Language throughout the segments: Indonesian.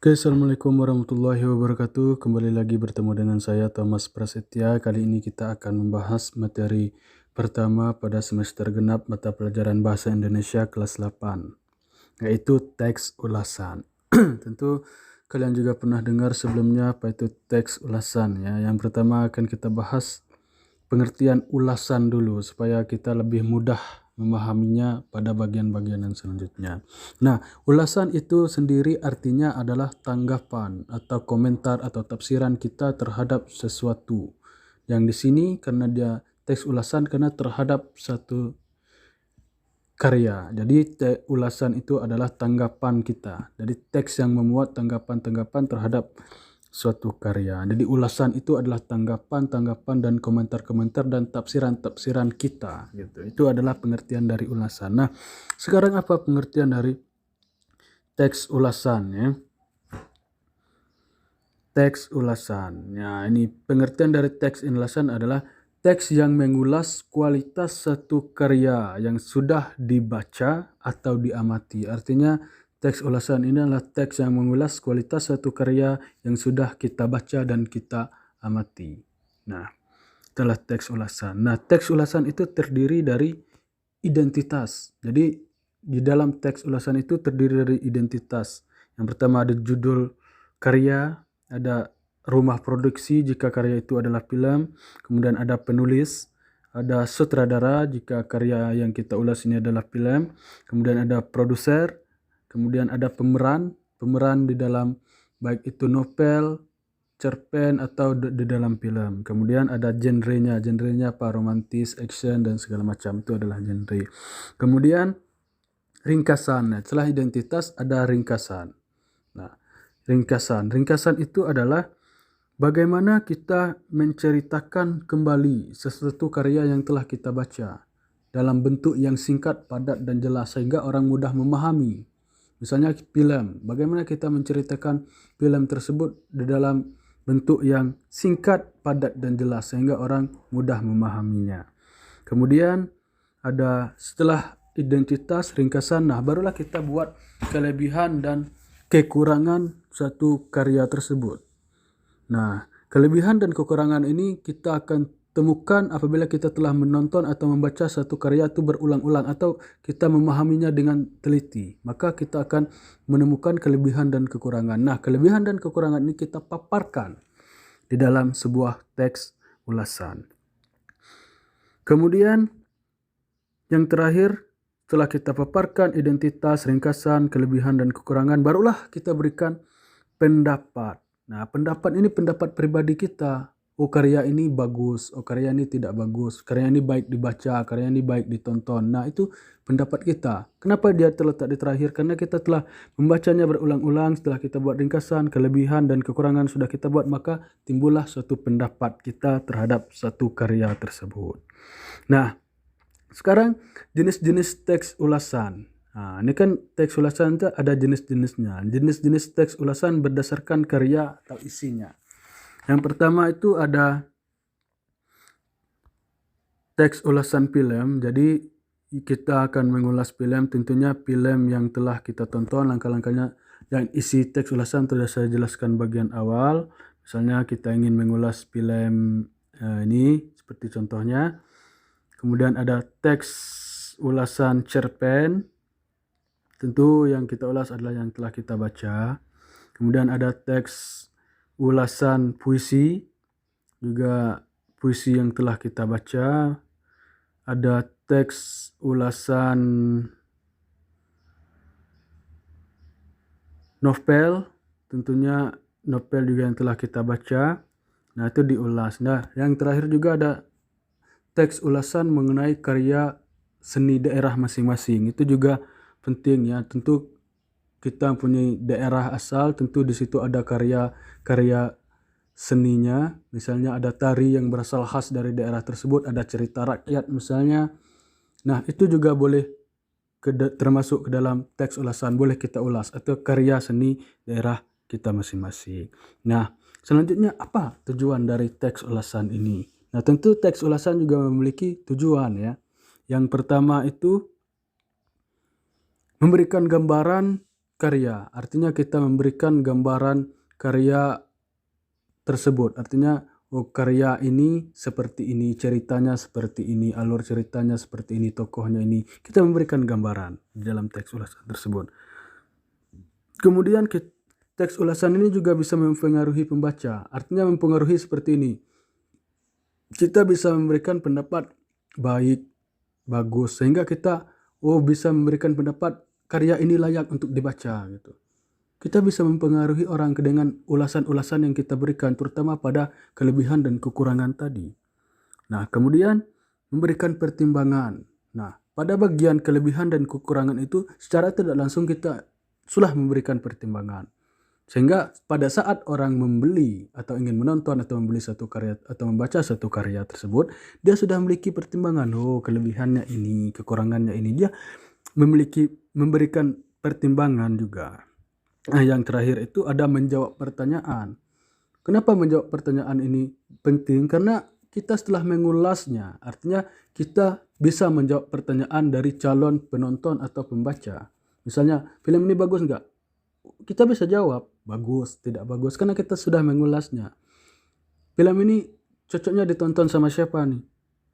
Oke, Assalamualaikum warahmatullahi wabarakatuh. Kembali lagi bertemu dengan saya Thomas Prasetya. Kali ini kita akan membahas materi pertama pada semester genap mata pelajaran Bahasa Indonesia kelas 8, yaitu teks ulasan. Tentu kalian juga pernah dengar sebelumnya apa itu teks ulasan ya. Yang pertama akan kita bahas pengertian ulasan dulu supaya kita lebih mudah memahaminya pada bagian-bagian yang selanjutnya. Nah, ulasan itu sendiri artinya adalah tanggapan atau komentar atau tafsiran kita terhadap sesuatu. Yang di sini karena dia teks ulasan karena terhadap satu karya. Jadi ulasan itu adalah tanggapan kita. Jadi teks yang memuat tanggapan-tanggapan terhadap suatu karya. Jadi ulasan itu adalah tanggapan-tanggapan dan komentar-komentar dan tafsiran-tafsiran kita gitu. Itu adalah pengertian dari ulasan. Nah, sekarang apa pengertian dari teks ulasan ya? Teks ulasan. Ya, ini pengertian dari teks ulasan adalah teks yang mengulas kualitas satu karya yang sudah dibaca atau diamati. Artinya teks ulasan ini adalah teks yang mengulas kualitas satu karya yang sudah kita baca dan kita amati. Nah, itulah teks ulasan. Nah, teks ulasan itu terdiri dari identitas. Jadi, di dalam teks ulasan itu terdiri dari identitas. Yang pertama ada judul karya, ada rumah produksi jika karya itu adalah film, kemudian ada penulis, ada sutradara jika karya yang kita ulas ini adalah film, kemudian ada produser, kemudian ada pemeran di dalam baik itu novel, cerpen atau di dalam film. Kemudian ada genrenya apa, romantis, action dan segala macam, itu adalah genre. Kemudian ringkasan. Nah, setelah identitas ada ringkasan. Nah, ringkasan itu adalah bagaimana kita menceritakan kembali sesuatu karya yang telah kita baca dalam bentuk yang singkat, padat, dan jelas sehingga orang mudah memahami. Misalnya film, bagaimana kita menceritakan film tersebut di dalam bentuk yang singkat, padat, dan jelas sehingga orang mudah memahaminya. Kemudian ada setelah identitas ringkasan, nah barulah kita buat kelebihan dan kekurangan satu karya tersebut. Nah, kelebihan dan kekurangan ini kita akan temukan apabila kita telah menonton atau membaca satu karya itu berulang-ulang atau kita memahaminya dengan teliti. Maka kita akan menemukan kelebihan dan kekurangan. Nah, kelebihan dan kekurangan ini kita paparkan di dalam sebuah teks ulasan. Kemudian yang terakhir, setelah kita paparkan identitas, ringkasan, kelebihan, dan kekurangan, barulah kita berikan pendapat. Nah, pendapat ini pendapat pribadi kita. Oh, karya ini bagus, oh karya ini tidak bagus, karya ini baik dibaca, karya ini baik ditonton. Nah, itu pendapat kita. Kenapa dia terletak di terakhir? Karena kita telah membacanya berulang-ulang, setelah kita buat ringkasan, kelebihan, dan kekurangan sudah kita buat, maka timbullah suatu pendapat kita terhadap satu karya tersebut. Nah, sekarang jenis-jenis teks ulasan. Nah, ini kan teks ulasan itu ada jenis-jenisnya. Jenis-jenis teks ulasan berdasarkan karya atau isinya. Yang pertama itu ada teks ulasan film. Jadi kita akan mengulas film, tentunya film yang telah kita tonton, langkah-langkahnya yang isi teks ulasan sudah saya jelaskan bagian awal. Misalnya kita ingin mengulas film ini seperti contohnya. Kemudian ada teks ulasan cerpen. Tentu yang kita ulas adalah yang telah kita baca. Kemudian ada teks ulasan puisi. Juga puisi yang telah kita baca. Ada teks ulasan novel. Tentunya novel juga yang telah kita baca. Nah, itu diulas. Nah, yang terakhir juga ada teks ulasan mengenai karya seni daerah masing-masing. Itu juga penting ya. Tentu kita punya daerah asal, tentu di situ ada karya seninya. Misalnya ada tari yang berasal khas dari daerah tersebut, ada cerita rakyat misalnya. Nah, itu juga boleh termasuk ke dalam teks ulasan, boleh kita ulas, atau karya seni daerah kita masing-masing. Nah, selanjutnya apa tujuan dari teks ulasan ini? Nah, tentu teks ulasan juga memiliki tujuan ya. Yang pertama itu memberikan gambaran karya, artinya kita memberikan gambaran karya tersebut. Artinya, oh karya ini seperti ini, ceritanya seperti ini, alur ceritanya seperti ini, tokohnya ini. Kita memberikan gambaran di dalam teks ulasan tersebut. Kemudian teks ulasan ini juga bisa mempengaruhi pembaca. Artinya mempengaruhi seperti ini. Kita bisa memberikan pendapat baik, bagus, sehingga kita bisa memberikan pendapat karya ini layak untuk dibaca gitu. Kita bisa mempengaruhi orang dengan ulasan-ulasan yang kita berikan, terutama pada kelebihan dan kekurangan tadi. Nah, kemudian memberikan pertimbangan. Nah, pada bagian kelebihan dan kekurangan itu secara tidak langsung kita sudah memberikan pertimbangan. Sehingga pada saat orang membeli atau ingin menonton atau membeli satu karya atau membaca satu karya tersebut, dia sudah memiliki pertimbangan. Oh, kelebihannya ini, kekurangannya ini. Dia memberikan pertimbangan juga. Nah, yang terakhir itu ada menjawab pertanyaan. Kenapa menjawab pertanyaan ini penting? Karena kita setelah mengulasnya, artinya kita bisa menjawab pertanyaan dari calon penonton atau pembaca. Misalnya, film ini bagus nggak? Kita bisa jawab, bagus, tidak bagus, karena kita sudah mengulasnya. Film ini cocoknya ditonton sama siapa nih?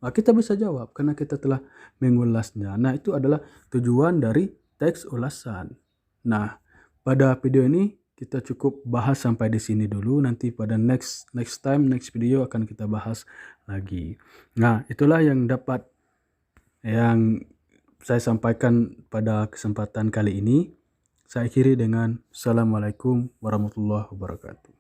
Nah, kita bisa jawab, karena kita telah mengulasnya. Nah, itu adalah tujuan dari teks ulasan. Nah, pada video ini kita cukup bahas sampai di sini dulu. Nanti pada next next video akan kita bahas lagi. Nah, itulah yang saya sampaikan pada kesempatan kali ini. Saya akhiri dengan Assalamualaikum warahmatullahi wabarakatuh.